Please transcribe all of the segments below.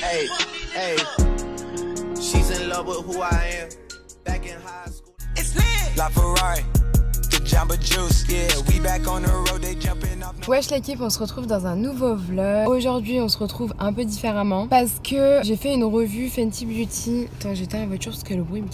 Hey, hey. She's in love with who I am. Back in high school. It's lit. La Ferrari. Wesh l'équipe, on se retrouve dans un nouveau vlog. Aujourd'hui on se retrouve un peu différemment parce que j'ai fait une revue Fenty Beauty. Attends, j'éteins la voiture parce que le bruit me...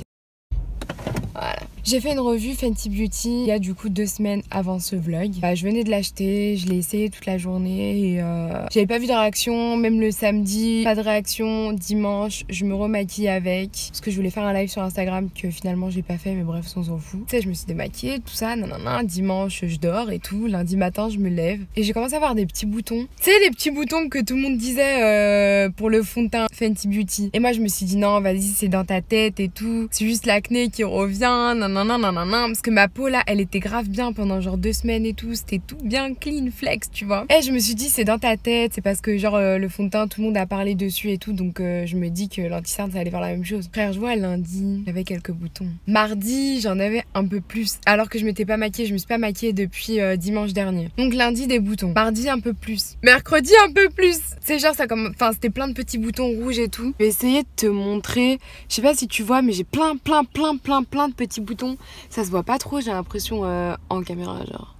Voilà. J'ai fait une revue Fenty Beauty il y a du coup 2 semaines avant ce vlog. Je venais de l'acheter, je l'ai essayé toute la journée et j'avais pas vu de réaction, même le samedi, pas de réaction. Dimanche, je me remaquille avec parce que je voulais faire un live sur Instagram que finalement j'ai pas fait, mais bref, on s'en fout. Tu sais, je me suis démaquillée, tout ça, nanana. Dimanche, je dors et tout. Lundi matin, je me lève et j'ai commencé à avoir des petits boutons. Tu sais, les petits boutons que tout le monde disait pour le fond de teint Fenty Beauty. Et moi, je me suis dit non, vas-y, c'est dans ta tête et tout. C'est juste l'acné qui revient, nanana. Parce que ma peau là elle était grave bien pendant genre 2 semaines et tout, c'était tout bien clean flex, tu vois. Et je me suis dit c'est dans ta tête, c'est parce que genre le fond de teint tout le monde a parlé dessus et tout, donc je me dis que l'anti-cerne ça allait faire la même chose. Frère, je vois lundi j'avais quelques boutons, mardi j'en avais un peu plus alors que je m'étais pas maquillée, je me suis pas maquillée depuis dimanche dernier. Donc lundi des boutons, mardi un peu plus, mercredi un peu plus. C'est genre ça comme, enfin c'était plein de petits boutons rouges et tout. Je vais essayer de te montrer, je sais pas si tu vois mais j'ai plein de petits boutons. Ça se voit pas trop, j'ai l'impression en caméra genre.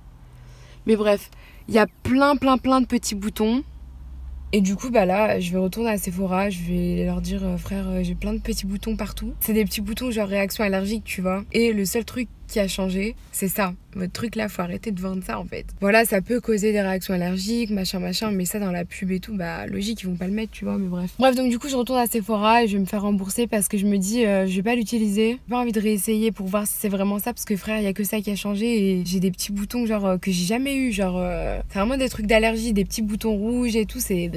Mais bref, il y a plein de petits boutons. Et du coup bah là je vais retourner à Sephora, je vais leur dire frère j'ai plein de petits boutons partout. C'est des petits boutons genre réaction allergique, tu vois. Et le seul truc qui a changé, c'est ça. Votre truc là, faut arrêter de vendre ça en fait. Voilà, ça peut causer des réactions allergiques, machin, mais ça dans la pub et tout, bah logique, ils vont pas le mettre, tu vois, mais bref. Bref, donc du coup, je retourne à Sephora et je vais me faire rembourser parce que je me dis, je vais pas l'utiliser. J'ai pas envie de réessayer pour voir si c'est vraiment ça parce que frère, il y a que ça qui a changé et j'ai des petits boutons genre que j'ai jamais eu, genre c'est vraiment des trucs d'allergie, des petits boutons rouges et tout, c'est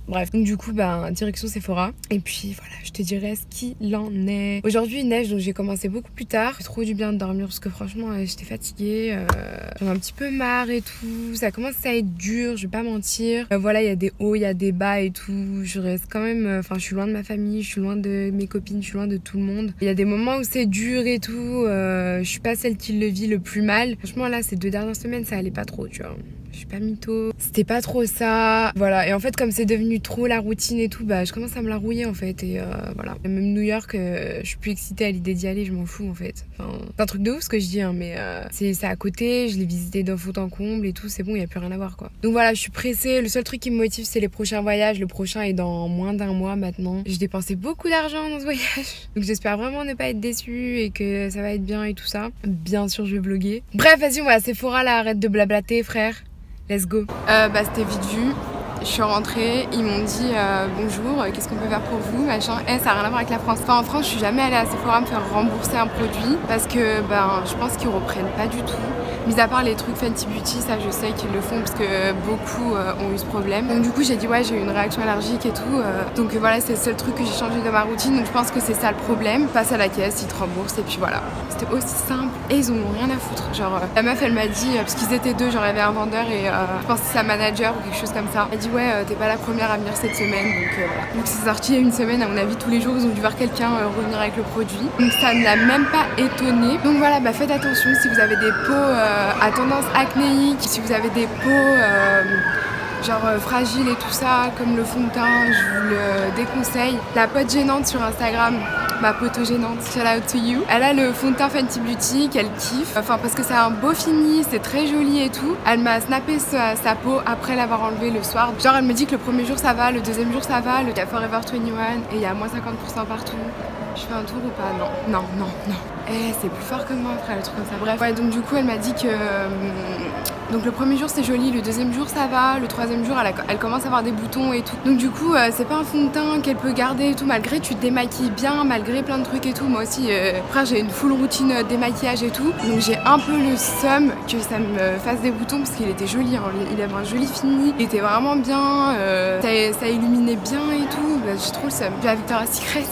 bref. Donc du coup, bah direction Sephora et puis voilà, je te dirai ce qu'il en est. Aujourd'hui, il neige donc j'ai commencé beaucoup plus tard. J'ai trop du bien de dormir parce que franchement, j'étais fatiguée. J'en ai un petit peu marre et tout, ça commence à être dur, je vais pas mentir. Voilà, il y a des hauts, il y a des bas et tout. Je reste quand même, enfin je suis loin de ma famille, je suis loin de mes copines, je suis loin de tout le monde. Il y a des moments où c'est dur et tout, je suis pas celle qui le vit le plus mal. Franchement là, ces 2 dernières semaines, ça allait pas trop, tu vois. Je suis pas mytho, c'était pas trop ça. Voilà, et en fait comme c'est devenu trop la routine et tout, bah je commence à me la rouiller en fait. Et voilà, même New York, je suis plus excitée à l'idée d'y aller, je m'en fous en fait. Enfin, c'est un truc de ouf ce que je dis hein, mais c'est à côté, je l'ai visité d'un fond en comble et tout, c'est bon, il y a plus rien à voir quoi. Donc voilà, je suis pressée, le seul truc qui me motive c'est les prochains voyages. Le prochain est dans moins d'1 mois maintenant. J'ai dépensé beaucoup d'argent dans ce voyage, donc j'espère vraiment ne pas être déçue et que ça va être bien et tout ça. Bien sûr je vais vlogger. Bref, vas-y, on va à Sephora là, arrête de blablater frère. Let's go. Bah c'était vite vu. Je suis rentrée, ils m'ont dit bonjour, qu'est-ce qu'on peut faire pour vous, machin. Ça n'a rien à voir avec la France. Enfin, en France, je suis jamais allée à Sephora me faire rembourser un produit parce que ben, je pense qu'ils reprennent pas du tout. Mis à part les trucs Fenty Beauty, ça je sais qu'ils le font parce que beaucoup ont eu ce problème. Donc du coup, j'ai dit ouais, j'ai eu une réaction allergique et tout. Donc voilà, c'est le seul truc que j'ai changé de ma routine. Donc je pense que c'est ça le problème. Passe à la caisse, ils te remboursent et puis voilà. C'était aussi simple et ils en ont rien à foutre. Genre la meuf, elle m'a dit, parce qu'ils étaient 2, genre il y avait un vendeur et je pense que c'est sa manager ou quelque chose comme ça. Elle dit ouais, t'es pas la première à venir cette semaine, donc voilà. Donc c'est sorti il y a 1 semaine, à mon avis tous les jours ils ont dû voir quelqu'un revenir avec le produit. Donc ça ne l'a même pas étonné. Donc voilà, bah faites attention si vous avez des peaux à tendance acnéique, si vous avez des peaux genre fragiles et tout ça, comme le fond de teint, je vous le déconseille. La pote gênante sur Instagram, ma pote gênante, shout out to you. Elle a le fond de teint Fenty Beauty qu'elle kiffe, enfin parce que c'est un beau fini, c'est très joli et tout. Elle m'a snappé sa peau après l'avoir enlevé le soir. Genre elle me dit que le premier jour ça va, le deuxième jour ça va, il y a Forever 21 et il y a moins 50% partout. Je fais un tour ou pas? Non. C'est plus fort que moi frère, le truc comme ça. Bref, ouais, donc du coup elle m'a dit que donc le premier jour c'est joli, le deuxième jour ça va, le troisième jour elle commence à avoir des boutons et tout. Donc du coup c'est pas un fond de teint qu'elle peut garder et tout, malgré tu te démaquilles bien, malgré plein de trucs et tout. Moi aussi frère, j'ai une full routine démaquillage et tout, donc j'ai un peu le seum que ça me fasse des boutons parce qu'il était joli hein. Il avait un joli fini, il était vraiment bien, ça illuminait bien et tout. Bah, j'ai trop le seum. J'ai la Victoria's Secret.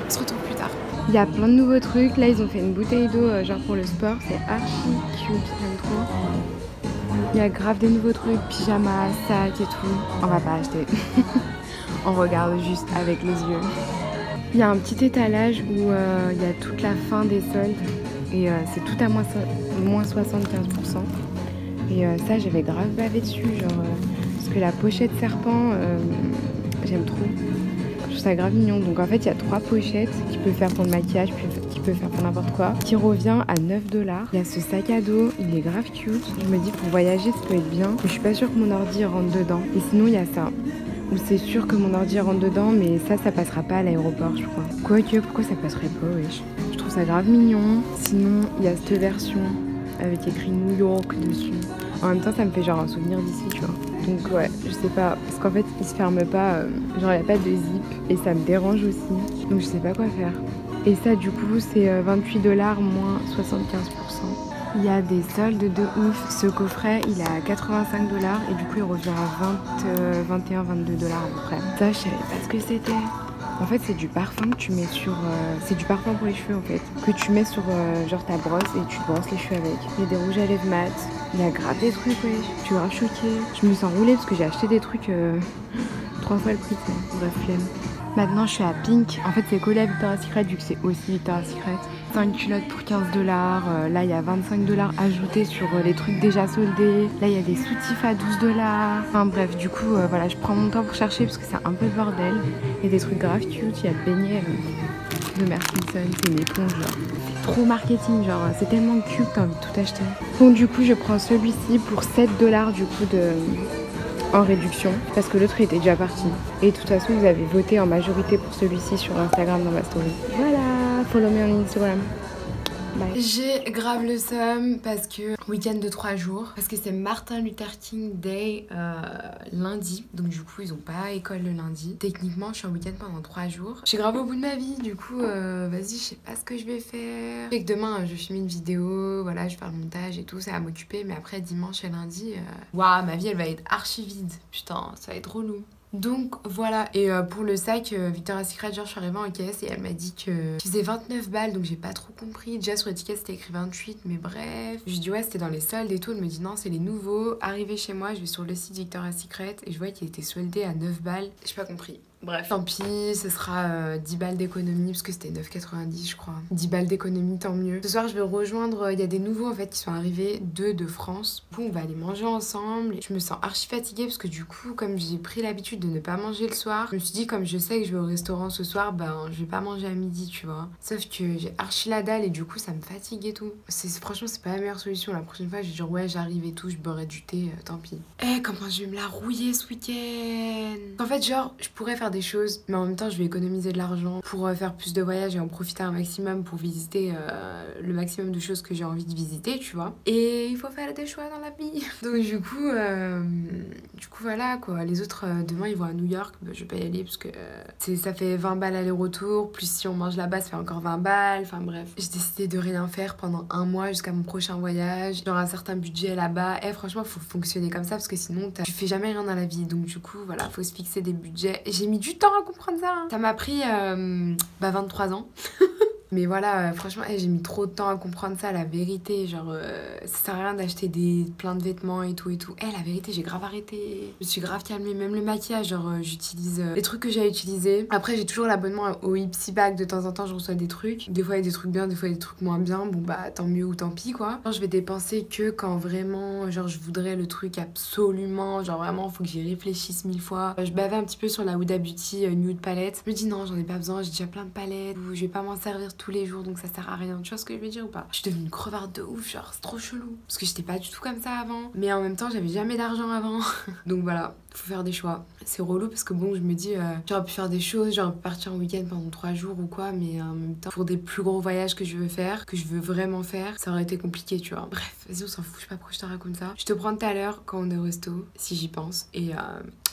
On se retrouve plus tard. Il y a plein de nouveaux trucs. Là, ils ont fait une bouteille d'eau genre pour le sport. C'est archi cute, j'aime trop. Il y a grave des nouveaux trucs, pyjamas, sacs et tout. On va pas acheter. On regarde juste avec les yeux. Il y a un petit étalage où il y a toute la fin des soldes. Et c'est tout à moins 75%. Et ça, j'avais grave bavé dessus. Genre, parce que la pochette serpent, j'aime trop. trouve ça grave mignon. Donc en fait il y a 3 pochettes qui peut faire pour le maquillage, qui peut faire pour n'importe quoi, qui revient à 9 $. Il y a ce sac à dos, il est grave cute. Je me dis pour voyager ça peut être bien, mais je suis pas sûre que mon ordi rentre dedans. Et sinon il y a ça, où c'est sûr que mon ordi rentre dedans, mais ça passera pas à l'aéroport je crois. Quoique, pourquoi ça passerait pas, wesh. Je trouve ça grave mignon. Sinon il y a cette version avec écrit New York dessus. En même temps ça me fait genre un souvenir d'ici, tu vois. Donc ouais, je sais pas, parce qu'en fait il se ferme pas, genre il n'y a pas de zip et ça me dérange aussi. Donc je sais pas quoi faire. Et ça du coup c'est 28 $, moins 75%. Il y a des soldes de ouf. Ce coffret il est à 85 $ et du coup il revient à 21-22 $ à peu près. Ça je savais pas ce que c'était. En fait c'est du parfum que tu mets sur... c'est du parfum pour les cheveux en fait. Que tu mets sur genre ta brosse et tu te brosses les cheveux avec. Il y a des rouges à lèvres mat. Il y a grave des trucs, ouais. Je suis grave choquée. Je me sens roulée parce que j'ai acheté des trucs 3 fois le prix. Bref, flemme. Maintenant je suis à Pink. En fait c'est collé à Victoria's Secret vu que c'est aussi Victoria's Secret. 5 culottes pour 15 $. Là il y a 25 $ ajoutés sur les trucs déjà soldés. Là il y a des soutifs à 12 $. Enfin bref, du coup voilà, je prends mon temps pour chercher parce que c'est un peu le bordel. Il y a des trucs grave cute. Il y a le beignet de Merkinson, c'est une éponge genre. C'est trop marketing, genre c'est tellement cute, t'as envie de tout acheter. Donc du coup je prends celui-ci pour 7 $ du coup en réduction parce que l'autre était déjà parti. Et de toute façon vous avez voté en majorité pour celui-ci sur Instagram dans ma story. Voilà, follow me on Instagram. Bye. J'ai grave le seum parce que week-end de 3 jours, parce que c'est Martin Luther King Day lundi, donc du coup ils ont pas école le lundi. Techniquement je suis en week-end pendant 3 jours. Je suis grave au bout de ma vie, du coup vas-y, je sais pas ce que je vais faire. Et que demain je filme une vidéo, voilà, je vais faire le montage et tout, ça va m'occuper, mais après dimanche et lundi, waouh, ma vie elle va être archi vide, putain, ça va être relou. Donc voilà, et pour le sac Victoria's Secret, genre je suis arrivée en caisse et elle m'a dit que faisait 29 $, donc j'ai pas trop compris. Déjà sur l'étiquette c'était écrit 28, mais bref. Je lui dis ouais c'était dans les soldes et tout, elle me dit non c'est les nouveaux. Arrivé chez moi, je vais sur le site Victoria's Secret et je vois qu'il était soldé à 9 $. J'ai pas compris. Bref, tant pis, ce sera 10 $ d'économie parce que c'était 9,90 je crois. 10 $ d'économie, tant mieux. Ce soir je vais rejoindre, il y a des nouveaux en fait qui sont arrivés, 2 de France. Du coup on va aller manger ensemble. Je me sens archi fatiguée parce que du coup comme j'ai pris l'habitude de ne pas manger le soir, je me suis dit comme je sais que je vais au restaurant ce soir, ben je vais pas manger à midi, tu vois. Sauf que j'ai archi la dalle et du coup ça me fatigue et tout. Franchement c'est pas la meilleure solution. La prochaine fois je vais dire ouais j'arrive et tout, je boirai du thé, tant pis. Eh comment je vais me la rouiller ce week-end. En fait genre je pourrais faire des choses, mais en même temps je vais économiser de l'argent pour faire plus de voyages et en profiter un maximum pour visiter le maximum de choses que j'ai envie de visiter, tu vois. Et il faut faire des choix dans la vie. Donc du coup voilà quoi. Les autres demain ils vont à New York, bah, je vais pas y aller parce que ça fait 20 $ aller-retour, plus si on mange là-bas ça fait encore 20 $. Enfin bref, j'ai décidé de rien faire pendant un mois jusqu'à mon prochain voyage, genre un certain budget là-bas. Et franchement faut fonctionner comme ça parce que sinon tu fais jamais rien dans la vie. Donc du coup voilà, faut se fixer des budgets. Et j'ai mis du temps à comprendre ça, hein. Ça m'a pris 23 ans. Mais voilà, franchement, j'ai mis trop de temps à comprendre ça, la vérité. Genre, ça sert à rien d'acheter plein de vêtements et tout et tout. La vérité, j'ai grave arrêté. Je me suis grave calmée, même le maquillage, genre, j'utilise les trucs que j'ai utilisés. Après, j'ai toujours l'abonnement au Ipsy Bag. De temps en temps, je reçois des trucs. Des fois, il y a des trucs bien, des fois, il y a des trucs moins bien. Bon, bah, tant mieux ou tant pis, quoi. Genre, je vais dépenser que quand vraiment, genre, je voudrais le truc absolument. Genre, vraiment, faut que j'y réfléchisse 1000 fois. Je bavais un petit peu sur la Huda Beauty Nude Palette. Je me dis non, j'en ai pas besoin, j'ai déjà plein de palettes. Je vais pas m'en servir tous les jours donc ça sert à rien, tu vois ce que je veux dire ou pas? Je suis devenue une crevarde de ouf, genre c'est trop chelou parce que j'étais pas du tout comme ça avant, mais en même temps j'avais jamais d'argent avant. Donc voilà, faut faire des choix. C'est relou parce que bon, je me dis j'aurais pu faire des choses, j'aurais pu partir en week-end pendant 3 jours ou quoi, mais en même temps pour des plus gros voyages que je veux faire, que je veux vraiment faire, ça aurait été compliqué, tu vois. Bref, vas-y, on s'en fout, je sais pas pourquoi je te raconte ça. Je te prends tout à l'heure quand on est au resto, si j'y pense, et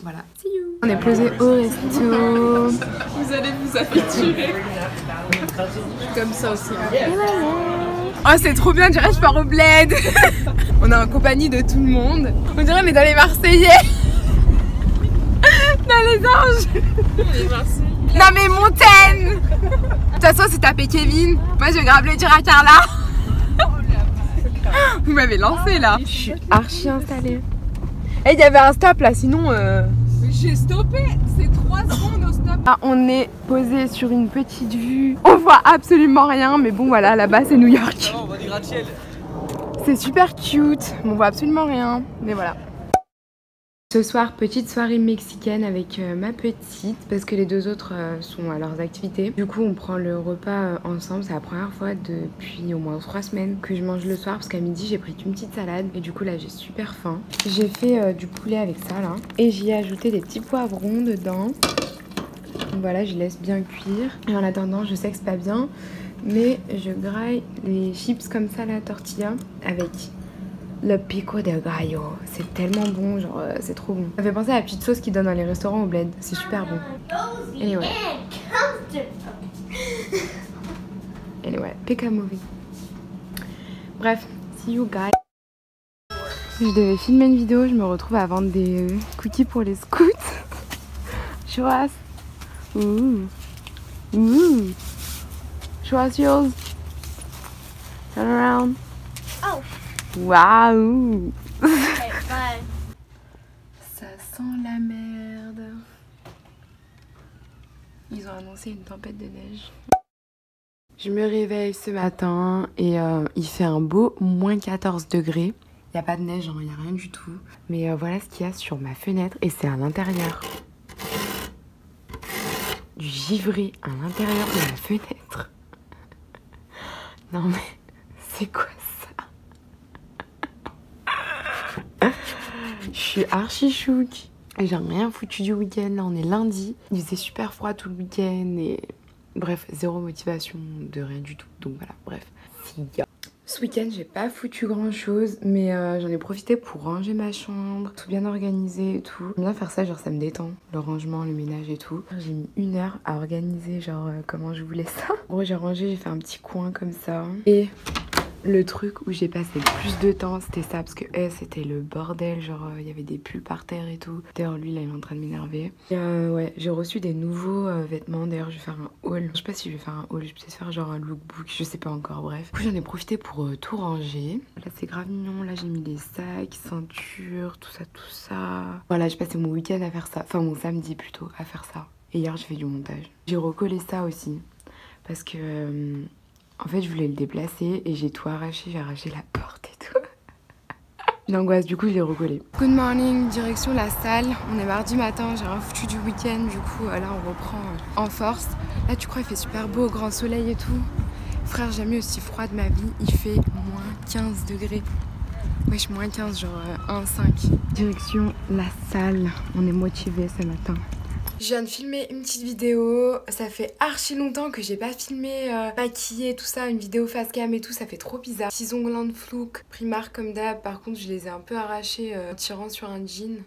voilà, see you. On est posé au resto. Vous allez vous habituer. Comme ça aussi. Oh c'est trop bien, on dirait que je pars au bled. On est en compagnie de tout le monde. On dirait on est dans les Marseillais. Dans les anges. Les Marseillais. Non mais Montaigne. De toute façon c'est tapé Kevin. Moi je vais grave le dire à Carla. Vous m'avez lancé là. Je suis archi installée. Et il y avait un stop là, sinon j'ai stoppé, c'est 3 secondes au stop. Ah, on est posé sur une petite vue. On voit absolument rien, mais bon voilà, là-bas c'est New York. Non, on va des gratte-ciel. C'est super cute, mais on voit absolument rien, mais voilà. Ce soir, petite soirée mexicaine avec ma petite, parce que les deux autres sont à leurs activités. Du coup, on prend le repas ensemble. C'est la première fois depuis au moins 3 semaines que je mange le soir, parce qu'à midi, j'ai pris qu'une petite salade. Et du coup, là, j'ai super faim. J'ai fait du poulet avec ça, là. Et j'y ai ajouté des petits poivrons dedans. Donc voilà, je laisse bien cuire. Et en attendant, je sais que c'est pas bien, mais je graille les chips comme ça, la tortilla, avec le pico de gallo. C'est tellement bon, genre c'est trop bon. Ça fait penser à la petite sauce qu'ils donnent dans les restaurants au bled. C'est super bon. Anyway. Anyway, pick a movie. Bref, see you guys. Je devais filmer une vidéo, je me retrouve à vendre des cookies pour les scouts. Show us. Ouh. Ouh. Show us yours. Turn around. Oh. Waouh. Okay, bye. Ça sent la merde. Ils ont annoncé une tempête de neige. Je me réveille ce matin et il fait un beau moins 14 degrés. Il n'y a pas de neige, il n'y a rien du tout. Mais voilà ce qu'il y a sur ma fenêtre et c'est à l'intérieur. Du givré à l'intérieur de la fenêtre. Non mais c'est quoi ça? Je suis archi chouk. J'ai rien foutu du week-end. Là on est lundi. Il faisait super froid tout le week-end et bref, zéro motivation de rien du tout. Donc voilà, bref. Ce week-end, j'ai pas foutu grand chose, mais j'en ai profité pour ranger ma chambre, tout bien organiser et tout. J'aime bien faire ça, genre ça me détend, le rangement, le ménage et tout. J'ai mis 1 heure à organiser genre comment je voulais ça. En gros, j'ai rangé, j'ai fait un petit coin comme ça. Et le truc où j'ai passé le plus de temps, c'était ça, parce que c'était le bordel, genre il y avait des pulls par terre et tout. D'ailleurs lui là il est en train de m'énerver. Ouais, j'ai reçu des nouveaux vêtements, d'ailleurs je vais faire un haul. Je sais pas si je vais faire un haul, je vais peut-être faire genre un lookbook, je sais pas encore, bref. Du coup j'en ai profité pour tout ranger. Là c'est grave mignon, là j'ai mis des sacs, ceintures, tout ça. Voilà, j'ai passé mon week-end à faire ça, enfin mon samedi plutôt à faire ça. Et hier j'ai fait du montage. J'ai recollé ça aussi, parce que... en fait, je voulais le déplacer et j'ai tout arraché, j'ai arraché la porte et tout. L'angoisse, du coup, je l'ai recollé. Good morning, direction la salle. On est mardi matin, j'ai rien foutu du week-end, du coup, là, on reprend en force. Là, tu crois, il fait super beau, grand soleil et tout. Frère, j'ai jamais eu aussi froid de ma vie, il fait moins 15 degrés. Wesh, moins 15, genre 1,5. Direction la salle, on est motivés ce matin. Je viens de filmer une petite vidéo, ça fait archi longtemps que j'ai pas filmé maquillé tout ça, une vidéo face cam et tout, ça fait trop bizarre. 6 ongles de Flouk, Primark comme d'hab, par contre je les ai un peu arrachés en tirant sur un jean.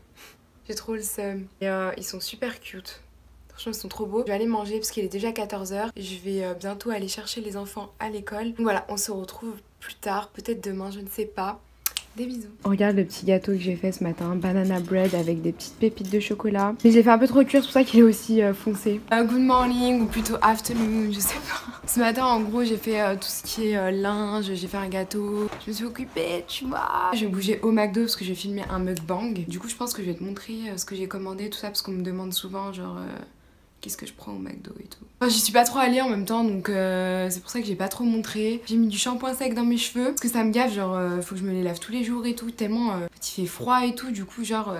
J'ai trop le seum. Et ils sont super cute. Franchement ils sont trop beaux. Je vais aller manger parce qu'il est déjà 14 h. Je vais bientôt aller chercher les enfants à l'école. Donc voilà, on se retrouve plus tard, peut-être demain, je ne sais pas. Des bisous. Regarde le petit gâteau que j'ai fait ce matin, banana bread avec des petites pépites de chocolat. Mais j'ai fait un peu trop cuire, c'est pour ça qu'il est aussi foncé. Good morning ou plutôt afternoon, je sais pas. Ce matin en gros j'ai fait tout ce qui est linge, j'ai fait un gâteau. Je me suis occupée, tu vois. Je vais bouger au McDo parce que je vais filmer un mukbang. Du coup je pense que je vais te montrer ce que j'ai commandé, tout ça, parce qu'on me demande souvent genre... qu'est-ce que je prends au McDo et tout. Enfin, j'y suis pas trop allée en même temps, donc c'est pour ça que j'ai pas trop montré. J'ai mis du shampoing sec dans mes cheveux parce que ça me gave, genre faut que je me les lave tous les jours et tout, tellement il fait froid et tout, du coup genre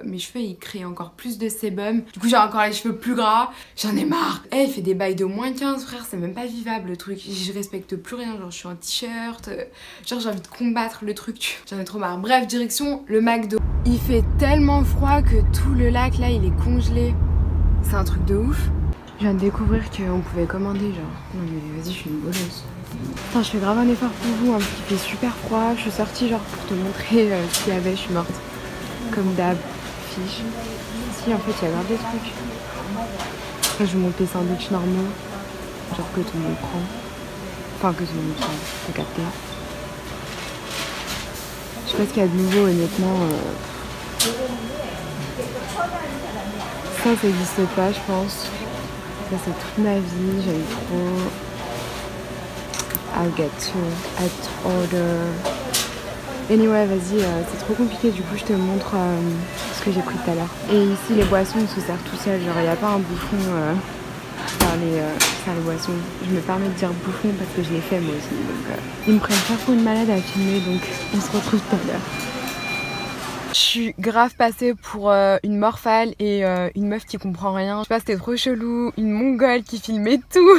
mes cheveux ils créent encore plus de sébum, du coup j'ai encore les cheveux plus gras, j'en ai marre. Il fait des bails de moins 15 frère, c'est même pas vivable le truc, je respecte plus rien, genre je suis en t-shirt, genre j'ai envie de combattre le truc, j'en ai trop marre. Bref, direction le McDo. Il fait tellement froid que tout le lac là il est congelé. C'est un truc de ouf. Je viens de découvrir qu'on pouvait commander genre. Non mais vas-y, je suis une boleuse. Putain, je fais grave un effort pour vous, hein, parce qu'il fait super froid. Je suis sortie genre pour te montrer ce qu'il y avait, je suis morte. Comme d'hab, fiche. Si en fait il y a grave des trucs. Après, je vais monter sandwich normaux. Genre que tout le monde prend. Enfin que tout le monde prend, t'as capté. Je sais pas ce qu'il y a de nouveau honnêtement. Ça n'existe pas, je pense. Ça, c'est toute ma vie. J'aime trop. I'll get to at order. Anyway, vas-y, c'est trop compliqué. Du coup, je te montre ce que j'ai pris tout à l'heure. Et ici, les boissons, on se sert tout seul. Genre, il n'y a pas un bouffon pour faire les boissons. Je me permets de dire bouffon parce que je l'ai fait moi aussi. Donc, ils me prennent pas pour une malade à filmer. Donc, on se retrouve tout à l'heure. Je suis grave passée pour une morphale et une meuf qui comprend rien. Je sais pas, c'était trop chelou. Une mongole qui filmait tout.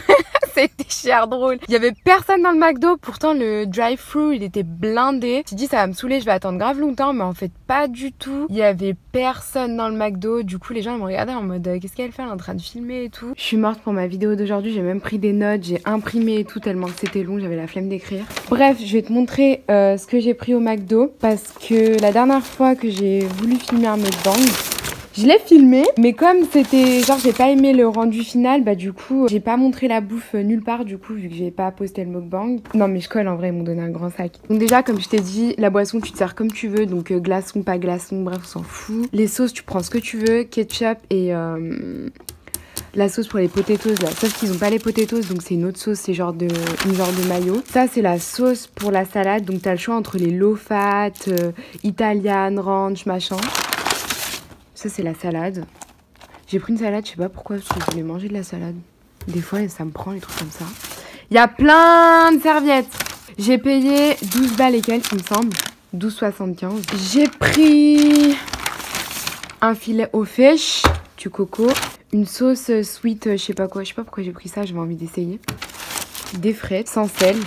C'était cher drôle. Il y avait personne dans le McDo. Pourtant, le drive-thru, il était blindé. J'ai dit, ça va me saouler, je vais attendre grave longtemps. Mais en fait, pas du tout. Il y avait personne dans le McDo. Du coup, les gens me regardaient en mode, qu'est-ce qu'elle fait? Elle est en train de filmer et tout. Je suis morte pour ma vidéo d'aujourd'hui. J'ai même pris des notes. J'ai imprimé et tout tellement que c'était long. J'avais la flemme d'écrire. Bref, je vais te montrer ce que j'ai pris au McDo. Parce que la dernière fois que j'ai voulu filmer un mukbang, je l'ai filmé, mais comme c'était genre j'ai pas aimé le rendu final, bah du coup j'ai pas montré la bouffe nulle part du coup vu que j'ai pas posté le mukbang. Non mais je colle, en vrai ils m'ont donné un grand sac. Donc déjà comme je t'ai dit, la boisson tu te sers comme tu veux, donc glaçon, pas glaçon, bref on s'en fout. Les sauces tu prends ce que tu veux, ketchup et la sauce pour les potatoes là, sauf qu'ils ont pas les potatoes donc c'est une autre sauce, c'est genre une genre de mayo. Ça c'est la sauce pour la salade, donc t'as le choix entre les low fat, italian, ranch, machin. Ça c'est la salade. J'ai pris une salade, je sais pas pourquoi, parce que je voulais manger de la salade. Des fois ça me prend les trucs comme ça. Il y a plein de serviettes. J'ai payé 12 balles et quelques il me semble. 12,75. J'ai pris un filet au fish, du coco. Une sauce sweet, je sais pas quoi. Je sais pas pourquoi j'ai pris ça, j'avais envie d'essayer. Des frites sans sel,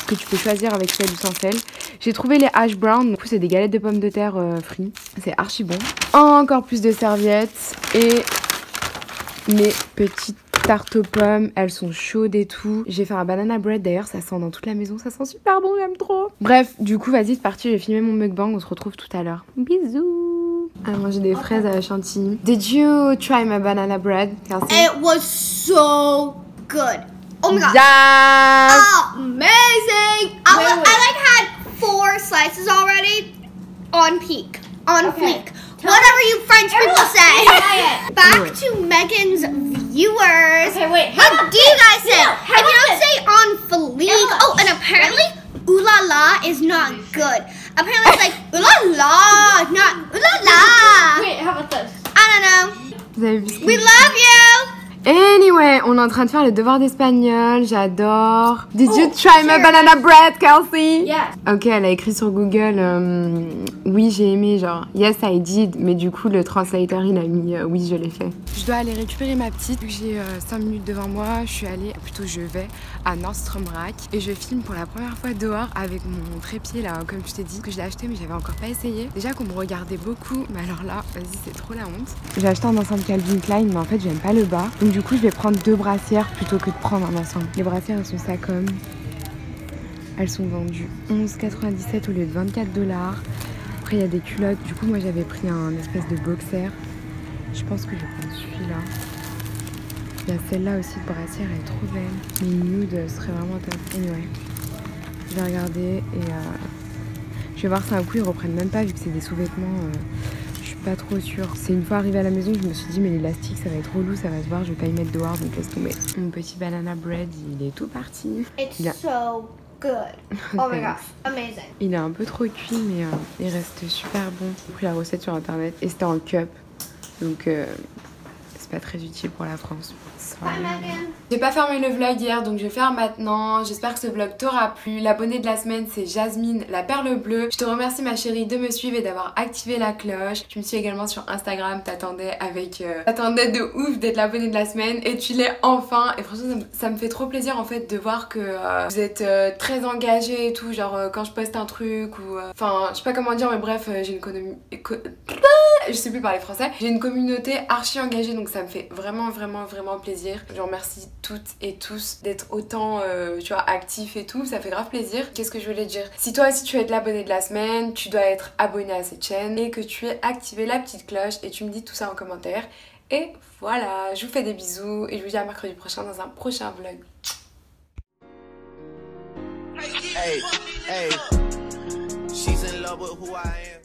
que tu peux choisir avec sel ou sans sel. J'ai trouvé les hash browns, du coup c'est des galettes de pommes de terre frites. C'est archi bon. Encore plus de serviettes et mes petites tartes aux pommes. Elles sont chaudes et tout. J'ai fait un banana bread d'ailleurs, ça sent dans toute la maison. Ça sent super bon, j'aime trop. Bref, du coup vas-y c'est parti, je vais filmer mon mukbang. On se retrouve tout à l'heure. Bisous. À manger des fraises à la chantilly. Did you try my banana bread, Kelsey? It was so good. Oh my god. Yes. Amazing. I like had 4 slices already. On peak. On fleek. Whatever you French people say. Back to Megan's viewers. Okay, wait. What do you guys say? If you don't say on fleek. Oh, and apparently, ooh la la is not good. Apparently it's like, ooh la la, not ooh la la. Wait, how about this? I don't know. Vous avez vu ce que We love you. Anyway, on est en train de faire le devoir d'espagnol, j'adore. Did you try my cheers. banana bread, Kelsey? Yes. Ok, elle a écrit sur Google, oui j'ai aimé, genre yes I did, mais du coup le translator il a mis oui je l'ai fait. Je dois aller récupérer ma petite, vu que j'ai 5 minutes devant moi, je suis allée, plutôt je vais à Nordstrom Rack et je filme pour la première fois dehors avec mon trépied là, comme je t'ai dit, que je l'ai acheté mais j'avais encore pas essayé. Déjà qu'on me regardait beaucoup, mais alors là, vas-y c'est trop la honte. J'ai acheté un ensemble Calvin Klein, mais en fait j'aime pas le bas. Donc du coup je vais prendre 2 brassières plutôt que de prendre un ensemble. Les brassières elles sont ça comme. Elles sont vendues 11,97 au lieu de 24 $. Après il y a des culottes. Du coup moi j'avais pris un espèce de boxer. Je pense que je vais prendre celui-là. Il y a celle-là aussi de brassière, elle est trop belle. Mais une nude serait vraiment top. Anyway, je vais regarder et je vais voir si un coup ils reprennent même pas vu que c'est des sous-vêtements. Je suis pas trop sûre. C'est une fois arrivée à la maison, je me suis dit mais l'élastique ça va être relou, ça va se voir, je vais pas y mettre dehors donc laisse tomber. Mon petit banana bread, il est tout parti. It's Yeah. so good. Oh my gosh, amazing. Il est un peu trop cuit mais il reste super bon. J'ai pris la recette sur internet et c'était en cup. Donc c'est pas très utile pour la France. Bye, Megan. J'ai pas fermé le vlog hier donc je vais faire maintenant. J'espère que ce vlog t'aura plu. L'abonnée de la semaine c'est Jasmine, la perle bleue. Je te remercie ma chérie de me suivre et d'avoir activé la cloche. Tu me suis également sur Instagram, t'attendais avec... t'attendais de ouf d'être l'abonnée de la semaine et tu l'es enfin. Et franchement ça me fait trop plaisir en fait de voir que vous êtes très engagés et tout. Genre quand je poste un truc ou... Enfin je sais pas comment dire mais bref j'ai une je sais plus parler français. J'ai une communauté archi engagée donc ça me fait vraiment plaisir. Je remercie toutes et tous d'être autant tu vois actifs et tout, ça fait grave plaisir. Qu'est-ce que je voulais dire? Si toi aussi tu veux être l'abonné de la semaine, tu dois être abonné à cette chaîne et que tu aies activé la petite cloche et tu me dis tout ça en commentaire. Et voilà, je vous fais des bisous et je vous dis à mercredi prochain dans un prochain vlog. Hey, hey, she's in love with who I am.